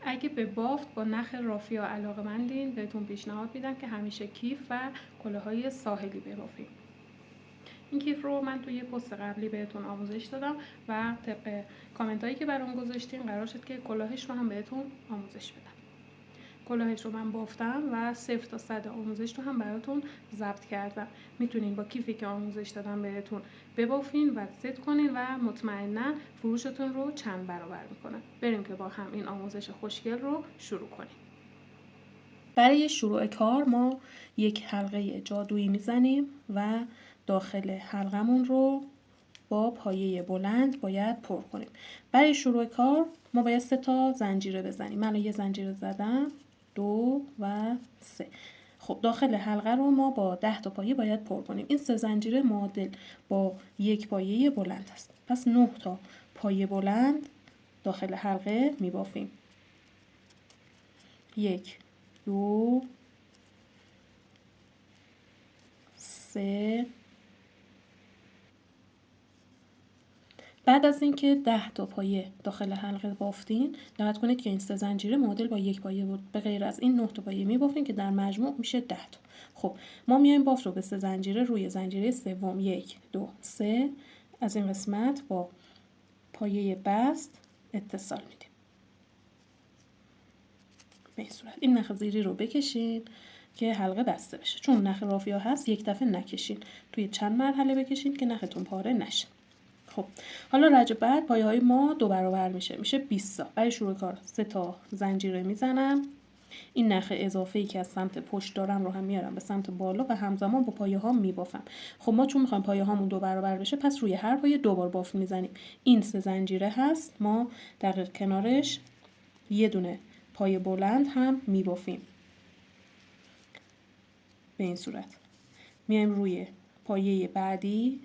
اگه به بافت با نخ رافیا علاقه‌مندین بهتون پیشنهاد میدم که همیشه کیف و کلاه‌های ساحلی ببافید. این کیف رو من توی پست قبلی بهتون آموزش دادم و طبق کامنت هایی که برام گذاشتین قرار شد که کلاهش رو هم بهتون آموزش بدم. کلاهش رو من بافتم و 0 تا 100 آموزش رو هم براتون ضبط کردم. میتونین با کیفی که آموزش دادم بهتون ببافین و ست کنین و مطمئنا فروشتون رو چند برابر میکنه. بریم که با هم این آموزش خوشگل رو شروع کنیم. برای شروع کار ما یک حلقه جادویی میزنیم و داخل حلقمون رو با پایه بلند باید پر کنیم. برای شروع کار ما باید 3 تا زنجیره بزنیم. من یه زنجیره زدم، 2 و 3. خب داخل حلقه رو ما با 10 تا پایه باید پر کنیم. این 3 زنجیره معادل با یک پایه بلند است. پس 9 تا پایه بلند داخل حلقه میبافیم. 1 2 3. بعد از اینکه 10 تا پایه داخل حلقه بافتین، دقت کنید که این 3 زنجیره معادل با یک پایه بود. به غیر از این 9 تا پایه میبافین که در مجموع میشه 10 تا. خب ما میایم بافت رو به 3 زنجیره روی زنجیره سوم 1 2 3 از این قسمت با پایه بست اتصال میدیم. به این صورت این نخ زیری رو بکشین که حلقه بسته بشه. چون نخ رافیا هست یک دفعه نکشین، توی چند مرحله بکشین که نختون پاره نشه. خب حالا رج بعد پایه های ما 2 برابر میشه 20 تا. برای شروع کار 3 تا زنجیره میزنم. این نخ اضافه‌ای که از سمت پشت دارم رو هم میارم به سمت بالا و همزمان با پایه ها میبافم. خب ما چون میخوایم پایه هامون 2 برابر بشه، پس روی هر پایه 2 بار بافت میزنیم. این 3 زنجیره هست، ما دقیق کنارش یه دونه پایه بلند هم میبافیم. به این صورت میایم روی پایه بعدی،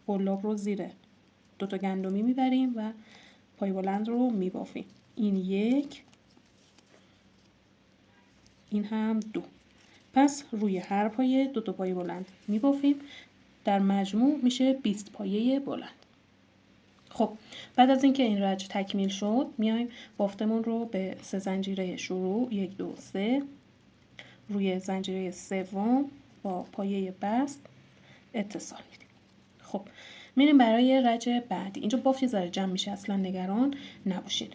قلاب رو زیر 2 تا گندمی میبریم و پای بلند رو میبافیم. این 1، این هم 2. پس روی هر پایه 2 تا پای بلند میبافیم. در مجموع میشه 20 پایه بلند. خب بعد از اینکه این رج تکمیل شد، میایم بافتمون رو به 3 زنجیره شروع 1 2 3 روی زنجیره سوم با پایه بست اتصال میدیم. خب میریم برای رج بعدی. اینجا بافت یه ذره جمع میشه، اصلا نگران نباشین.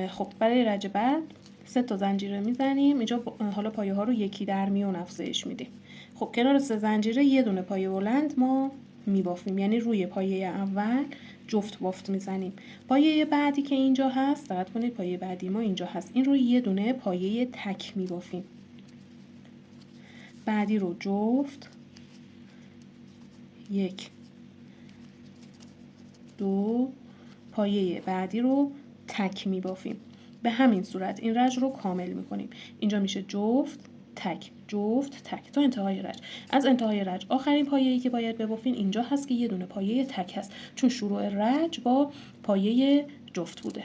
خب برای رج بعد 3 تا زنجیره میزنیم. اینجا حالا پایه ها رو یکی در میون افزایش میدیم. خب کنار 3 زنجیره یه دونه پایه بلند ما میبافیم، یعنی روی پایه اول جفت بافت میزنیم. پایه بعدی که اینجا هست، دقت کنید پایه بعدی ما اینجا هست، این رو یه دونه پایه تک میبافیم. بعدی رو جفت، 1 2 پایه بعدی رو تک میبافیم. به همین صورت این رج رو کامل میکنیم. اینجا میشه جفت تک جفت تک تا انتهای رج. از انتهای رج آخرین پایه‌ای که باید ببافین اینجا هست که یه دونه پایه تک هست، چون شروع رج با پایه جفت بوده.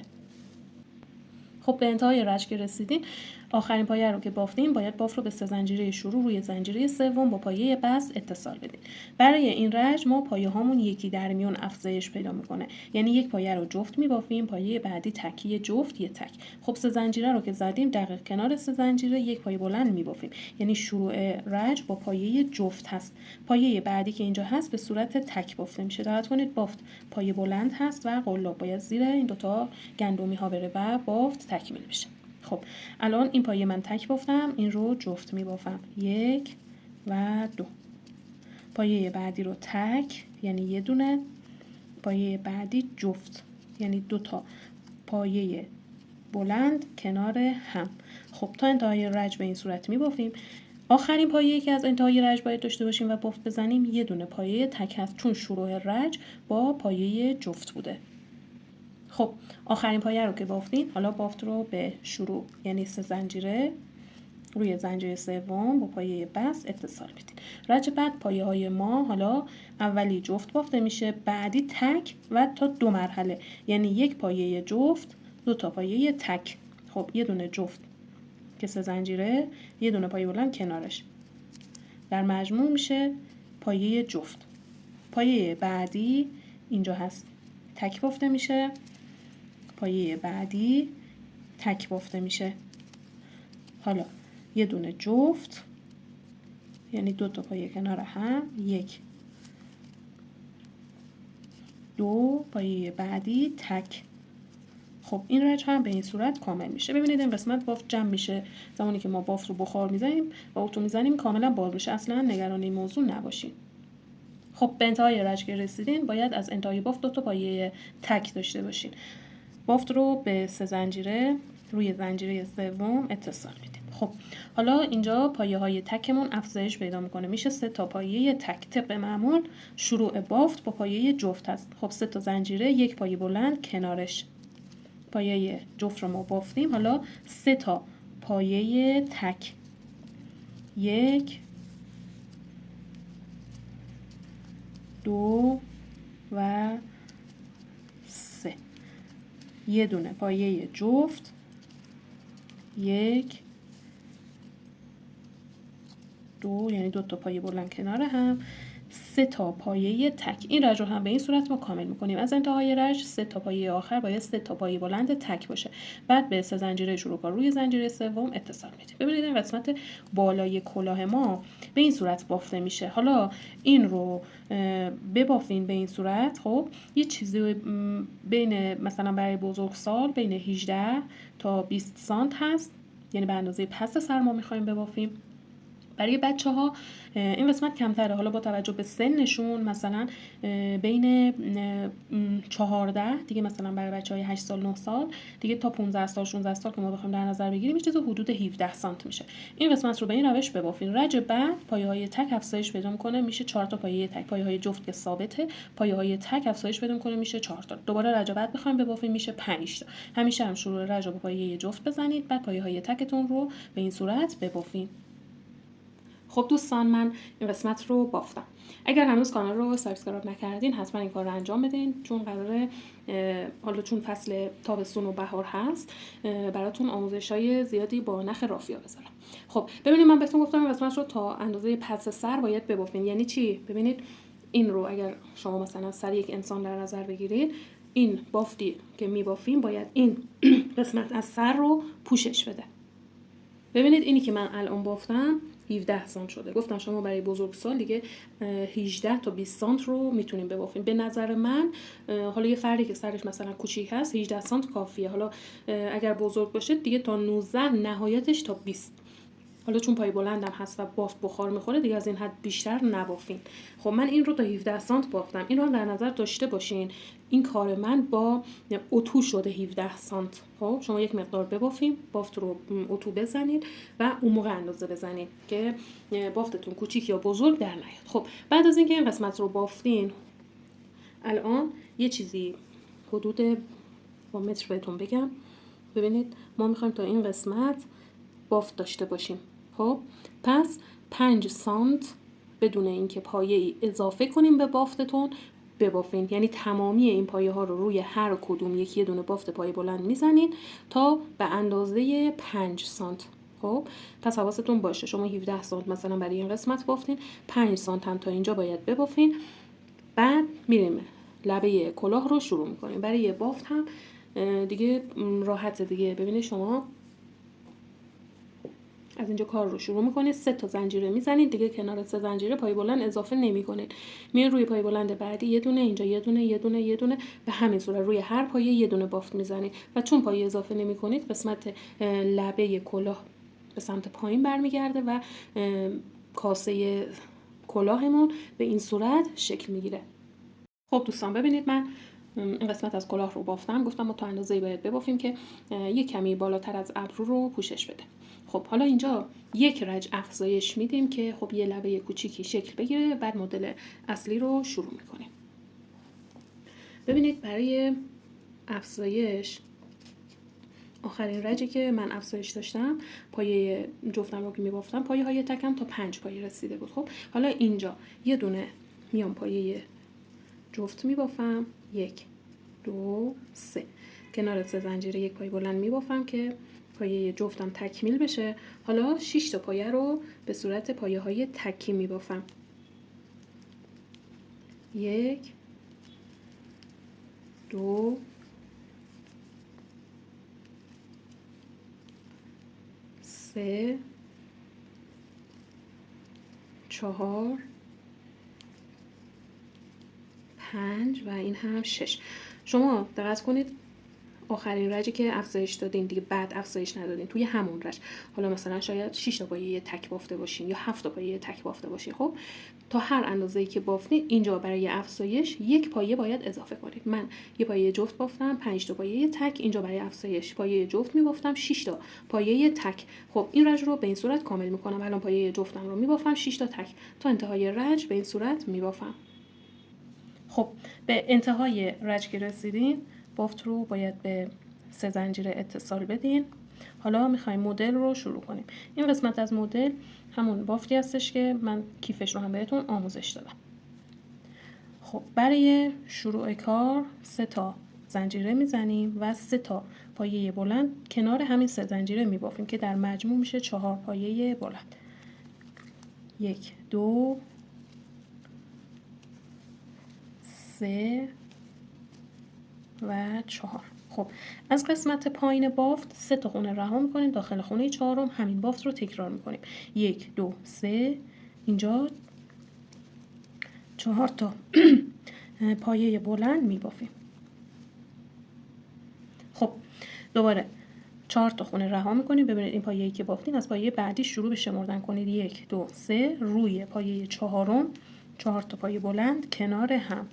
خب به انتهای رج که رسیدین، آخرین پایه رو که بافتیم باید بافت رو به 3 زنجیره شروع روی زنجیره سوم با پایه بست اتصال بدیم. برای این رج ما پایه هامون یکی در میون افزایش پیدا میکنه، یعنی یک پایه رو جفت میبافیم، پایه بعدی تکی جفت یه تک. خب 3 زنجیره رو که زدیم دقیق کنار 3 زنجیره یک پایه بلند میبافیم، یعنی شروع رج با پایه جفت هست. پایه بعدی که اینجا هست به صورت تک بافته میشه. دقت کنید بافت پایه بلند هست و قلاب باید زیر این دوتا گندمی ها بره و بافت تکمیل بشه. خب الان این پایه من تک بافتم، این رو جفت می بافم 1 و 2. پایه بعدی رو تک یعنی یه دونه، پایه بعدی جفت یعنی 2 تا پایه بلند کنار هم. خب تا انتهای رج به این صورت می بافیم. آخرین پایه‌ای که از انتهای رج باید داشته باشیم و بافت بزنیم یه دونه پایه تک هست، چون شروع رج با پایه جفت بوده. خب آخرین پایه رو که بافتین، حالا بافت رو به شروع یعنی 3 زنجیره روی زنجیره سوم با پایه بست اتصال بدید. رج بعد پایه های ما حالا اولی جفت بافته میشه، بعدی تک و تا 2 مرحله، یعنی یک پایه جفت 2 تا پایه تک. خب یه دونه جفت که 3 زنجیره، یه دونه پایه بلند کنارش، در مجموع میشه پایه جفت. پایه بعدی اینجا هست، تک بافته میشه، پایه بعدی تک بافته میشه. حالا یه دونه جفت، یعنی 2 تا پایه کنار هم، 1 2 پایه بعدی تک. خب این رج هم به این صورت کامل میشه. ببینید این قسمت بافت جمع میشه زمانی که ما بافت رو بخار میزنیم و اتو میزنیم کاملا باز میشه. اصلا نگران این موضوع نباشین. خب به انتهای رج که رسیدین باید از انتهای بافت 2 تا پایه تک داشته باشین. بافت رو به 3 زنجیره روی زنجیره سوم اتصال میدیم. خب حالا اینجا پایه های تکمون افزایش پیدا میکنه، میشه 3 تا پایه تک. طبق معمول شروع بافت با پایه جفت هست. خب 3 تا زنجیره، 1 پایه بلند کنارش. پایه جفت رو ما بافتیم. حالا 3 تا پایه تک، 1 2 و 3. یه دونه پایه جفت، 1 2 یعنی 2 تا پایه بلند کنار هم، 3 تا پایه تک. این رج رو هم به این صورت ما کامل میکنیم. از انتهای رج 3 تا پایه آخر باید 3 تا پایه بلند تک باشه. بعد به 3 زنجیره شروع کار روی زنجیره سوم اتصال میدیم. ببینید این قسمت بالای کلاه ما به این صورت بافته میشه. حالا این رو ببافین به این صورت. خب یه چیزی بین مثلا برای بزرگسال بین 18 تا 20 سانت هست، یعنی به اندازه پس سر ما میخوایم ببافیم. برای بچه‌ها این قسمت کمتره. حالا با توجه به سنشون مثلا بین 14 دیگه، مثلا برای بچه‌های 8 سال 9 سال دیگه تا 15 سال 16 سال که ما بخوایم در نظر بگیریم چیزی حدود 17 سانت میشه. این قسمت رو به این روش ببافین. رج بعد پایه‌های تک افزایش پیدا می‌کنه، میشه 4 تا پایه تک. پایه‌های جفت که ثابته، پایه‌های تک افزایش پیدا می‌کنه میشه 4 تا. دوباره رج بعد بخوایم ببافیم میشه 5 تا. همیشه هم شروع رج رو با پایه جفت بزنید، بعد پایه‌های تکتون رو به این صورت ببافین. خب دوستان من این قسمت رو بافتم. اگر هنوز کانال رو سابسکرایب نکردین حتما این کار رو انجام بدین، چون قراره حالا چون فصل تابستون و بهار هست براتون آموزش‌های زیادی با نخ رافیا بذارم. خب ببینید من بهتون گفتم این قسمت رو تا اندازه پس سر باید ببافین. یعنی چی؟ ببینید این رو اگر شما مثلا سر یک انسان در نظر بگیرید، این بافتی که میبافیم باید این قسمت از سر رو پوشش بده. ببینید اینی که من الان بافتم 17 سانت شده. گفتم شما برای بزرگسال دیگه 18 تا 20 سانت رو میتونیم ببافیم. به نظر من حالا یه فردی که سرش مثلا کوچیک هست 18 سانت کافیه. حالا اگر بزرگ باشه دیگه تا 19 نهایتش تا 20. حالا چون پای بلندم هست و بافت بخار میخوره دیگه از این حد بیشتر نبافین. خب من این رو تا 17 سانت بافتم. این رو هم در نظر داشته باشین. این کار من با اتو شده 17 سانت. خب شما یک مقدار ببافین، بافت رو اتو بزنید و اون موقع اندازه بزنید که بافتتون کوچیک یا بزرگ در نیاد. خب بعد از اینکه این قسمت رو بافتین، الان یه چیزی حدود با متر بهتون بگم. ببینید ما میخوایم تا این قسمت بافت داشته باشیم. خب پس 5 سانت بدون اینکه پایه ای اضافه کنیم به بافتتون ببافین. یعنی تمامی این پایه ها رو روی هر کدوم یکی یه دونه بافت پایه بلند میزنین تا به اندازه 5 سانت. خب پس حواستون باشه شما 17 سانت مثلا برای این قسمت بافتین، 5 سانت هم تا اینجا باید ببافین. بعد میریم لبه کلاه رو شروع میکنیم. برای یه بافت هم دیگه راحته دیگه. ببینید شما از اینجا کار رو شروع میکنید، 3 تا زنجیره میزنید دیگه، کنار 3 زنجیره پای بلند اضافه نمیکنید. میان روی پای بلند بعدی یه دونه، اینجا یه دونه، یه دونه، یه دونه، به همین صورت روی هر پایه یه دونه بافت میزنید و چون پایه اضافه نمیکنید قسمت لبه کلاه به سمت پایین برمیگرده و کاسه کلاهمون به این صورت شکل میگیره. خب دوستان ببینید من این قسمت از کلاه رو بافتم. گفتم ما تا اندازه‌ای باید ببافیم که یه کمی بالاتر از ابرو رو پوشش بده. خب حالا اینجا یک رج افزایش میدیم که خب یه لبه کوچیکی شکل بگیره. بعد مدل اصلی رو شروع میکنیم. ببینید برای افزایش آخرین رجی که من افزایش داشتم پایه جفتم رو که میبافتم پایه های تکم تا 5 پایه رسیده بود. خب حالا اینجا یه دونه میام پایه جفت میبافم، 1 2 3 کنار 3 زنجیره یک پایه بلند میبافم که پایه جفتم تکمیل بشه. حالا 6 تا پایه رو به صورت پایه های تکی میبافم، 1 2 3 4 5 و این هم 6. شما دقت کنید آخرین رجی که افزایش دادین دیگه بعد افزایش ندادین توی همون رج، حالا مثلا شاید 6 تا پایه تک بافته باشین یا 7 تا پایه تک بافته باشین. خب تا هر اندازه‌ای که بافتین اینجا برای افزایش یک پایه باید اضافه کنید. من یه پایه جفت بافتم، 5 تا پایه تک، اینجا برای افزایش پایه جفت می‌بافتم 6 تا پایه تک. خب این رج رو به این صورت کامل می‌کنم. الان پایه جفتم رو می‌بافم 6 تا تک تا انتهای رج به این صورت می‌بافم. خب به انتهای رج که رسیدین بافت رو باید به 3 زنجیره اتصال بدین. حالا میخوایم مدل رو شروع کنیم. این قسمت از مدل همون بافتی هستش که من کیفش رو هم بهتون آموزش دادم. خب برای شروع کار 3 تا زنجیره میزنیم و 3 تا پایه بلند کنار همین 3 زنجیره میبافیم که در مجموع میشه 4 پایه بلند. 1 2 3 و 4. خب از قسمت پایین بافت 3 تا خونه رها میکنیم، داخل خونه چهارم همین بافت رو تکرار میکنیم. 1 2 3 اینجا 4 تا پایه بلند میبافیم. خب دوباره 4 تا خونه رها میکنیم. ببینید این پایه‌ای که بافتین از پایه بعدی شروع به شمردن کنید. 1 2 3 روی پایه چهارم 4 تا پایه بلند کنار هم.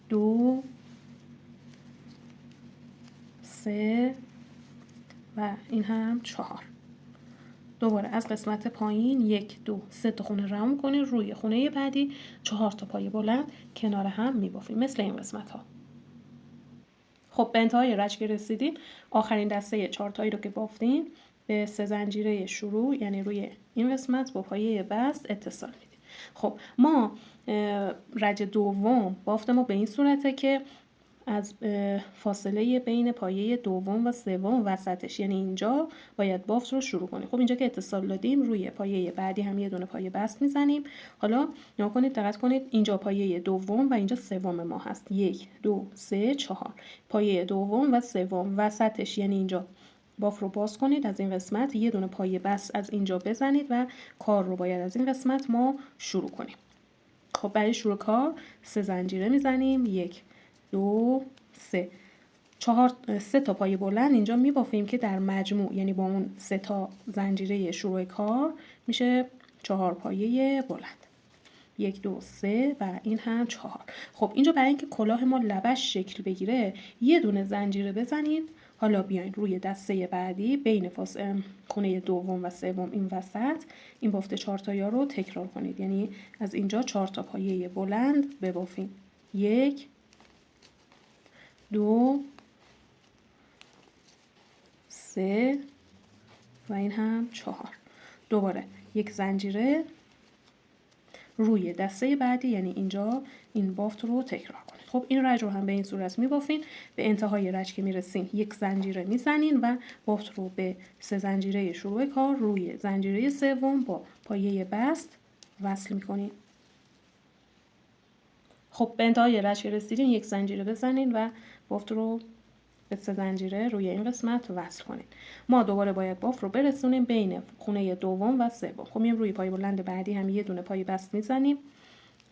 2 3 و این هم 4. دوباره از قسمت پایین 1 2 3 تا خونه رها می‌کنید، روی خونه بعدی 4 تا پایه بلند کنار هم می‌بافیم مثل این قسمت ها. خب به انتهای رج که رسیدین آخرین دسته 4 تایی رو که بافتین به 3 زنجیره شروع یعنی روی این قسمت با پایه بست اتصال میدید. خب ما رج دوم بافت ما به این صورته که از فاصله بین پایه دوم و سوم وسطش یعنی اینجا باید بافت رو شروع کنیم. خب اینجا که اتصال دادیم روی پایه بعدی هم یه دونه پایه بست میزنیم. حالا نگاه کنید، دقت کنید اینجا پایه دوم و اینجا سوم ما هست. 1 2 3 4 پایه دوم و سوم وسطش یعنی اینجا بافت رو باز کنید. از این قسمت یه دونه پایه بست از اینجا بزنید و کار رو باید از این قسمت ما شروع کنیم. خب برای شروع کار 3 زنجیره میزنیم. 1 2 3 3 تا پایه بلند اینجا میبافیم که در مجموع یعنی با اون 3 تا زنجیره شروع کار میشه 4 پایه بلند. 1 2 3 و این هم 4. خب اینجا برای اینکه کلاه ما لبش شکل بگیره یه دونه زنجیره بزنید. حالا بیاین روی دسته بعدی بین خونه دوم و سوم این وسط این بافت 4 تایی رو تکرار کنید. یعنی از اینجا 4 تا پایه بلند ببافیم. 1 2 3 و این هم 4. دوباره یک زنجیره روی دسته بعدی یعنی اینجا این بافت رو تکرار کنید. خب این رج رو هم به این صورت میبافین. به انتهای رج که میرسین یک زنجیره میزنین و بافت رو به 3 زنجیره شروع کار روی زنجیره سوم با پایه بست وصل میکنین. خب به انتهای رج که رسیدین یک زنجیره بزنین و بافت رو به 3 زنجیره روی این قسمت وصل کنید. ما دوباره باید بافت رو برسونیم بین خونه دوم و سوم. خب میایم روی پایه بلند بعدی هم یه دونه پایه بست میزنیم.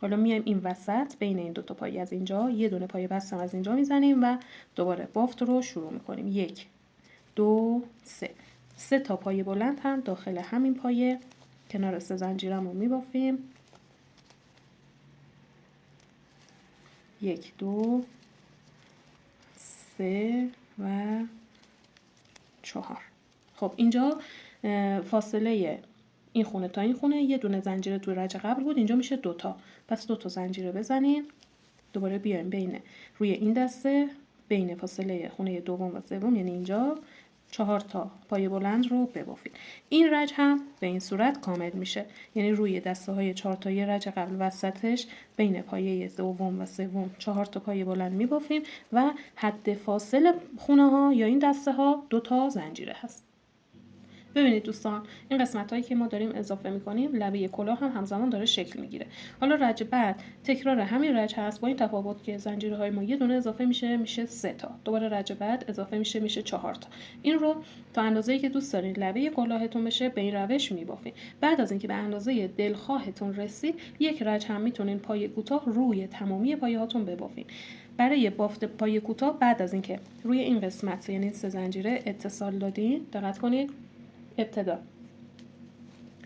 حالا میایم این وسط بین این دو تا پایه از اینجا یه دونه پایه بست هم از اینجا میزنیم و دوباره بافت رو شروع میکنیم. 1 2 3 3 تا پایه بلند هم داخل همین پایه کنار 3 زنجیرمون میبافیم. 1 2 3 و 4. خب اینجا فاصله این خونه تا این خونه یه دونه زنجیره تو رج قبل بود، اینجا میشه 2 تا. پس 2 تا زنجیره بزنین. دوباره بیایم بین روی این دسته بین فاصله خونه دوم و سوم یعنی اینجا 4 تا پایه بلند رو ببافید. این رج هم به این صورت کامل میشه. یعنی روی دسته های 4 تایی رج قبل وسطش بین پایه دوم و سوم 4 تا پایه بلند میبافیم و حد فاصل خونه ها یا این دسته ها 2 تا زنجیره هست. ببینید دوستان، این قسمت هایی که ما داریم اضافه میکنیم لبه کلاه هم همزمان داره شکل میگیره. حالا رج بعد تکرار همین رج هست، با این تفاوت که زنجیرهای ما یه دونه اضافه میشه 3 تا، دوباره رج بعد اضافه میشه 4 تا. این رو تا اندازه‌ای که دوست دارین لبه کلاهتون بشه به این روش میبافین. بعد از اینکه به اندازه دلخواهتون رسید، یک رج هم میتونین پایه کوتاه روی تمامی پایه هاتون ببافین. برای بافت پایه کوتاه بعد از اینکه روی این قسمت یعنی 3 زنجیره اتصال دادین، دقت کنید ابتدا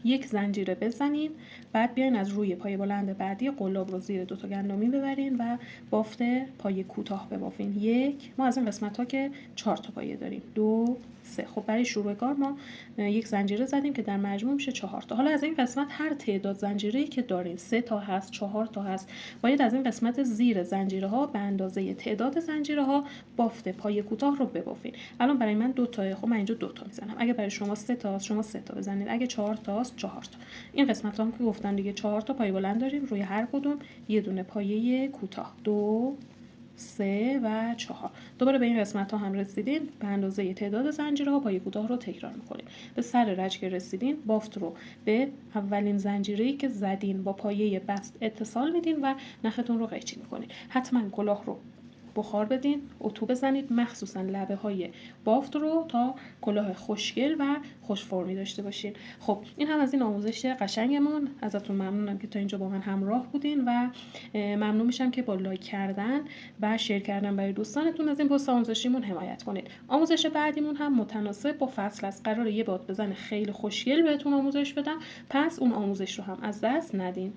یک زنجیره بزنین، بعد بیاین از روی پایه بلند بعدی قلاب رو زیر 2 تا گندمی ببرین و بافت پایه کوتاه ببافین. ما از این قسمت ها که 4 تا پایه داریم، 2 3. خب برای شروع کار ما یک زنجیره زدیم که در مجموع میشه 4 تا. حالا از این قسمت هر تعداد زنجیره‌ای که دارین، 3 تا هست، 4 تا هست، باید از این قسمت زیر زنجیره ها به اندازه تعداد زنجیره ها بافت پایه کوتاه رو ببافین. الان برای من 2 تا، خب من اینجا 2 تا میزنم. اگه برای شما 3 تا شما 3 تا بزنید، اگه 4 تاست 4 تا. این قسمت هم که گفتم دیگه 4 تا پایه بلند داریم، روی هر کدوم یه دونه پایه کوتاه، 2 3 و 4. دوباره به این قسمت ها هم رسیدین، به اندازه تعداد زنجیرها پایه کوتاه رو تکرار میکنید. به سر رج که رسیدین، بافت رو به اولین زنجیره‌ای که زدین با پایه بست اتصال میدین و نختون رو قیچی میکنید. حتما کلاه رو بخار بدین، اتو بزنید، مخصوصا لبه های بافت رو تا کلاه خوشگل و خوش فرمی داشته باشین. خب این هم از این آموزش قشنگمون. ازتون ممنونم که تا اینجا با من همراه بودین و ممنون میشم که با لایک کردن و شیر کردن برای دوستانتون از این پست آموزشیمون حمایت کنید. آموزش بعدیمون هم متناسب با فصل است. قراره یه باد بزن خیلی خوشگل بهتون آموزش بدم، پس اون آموزش رو هم از دست ندین.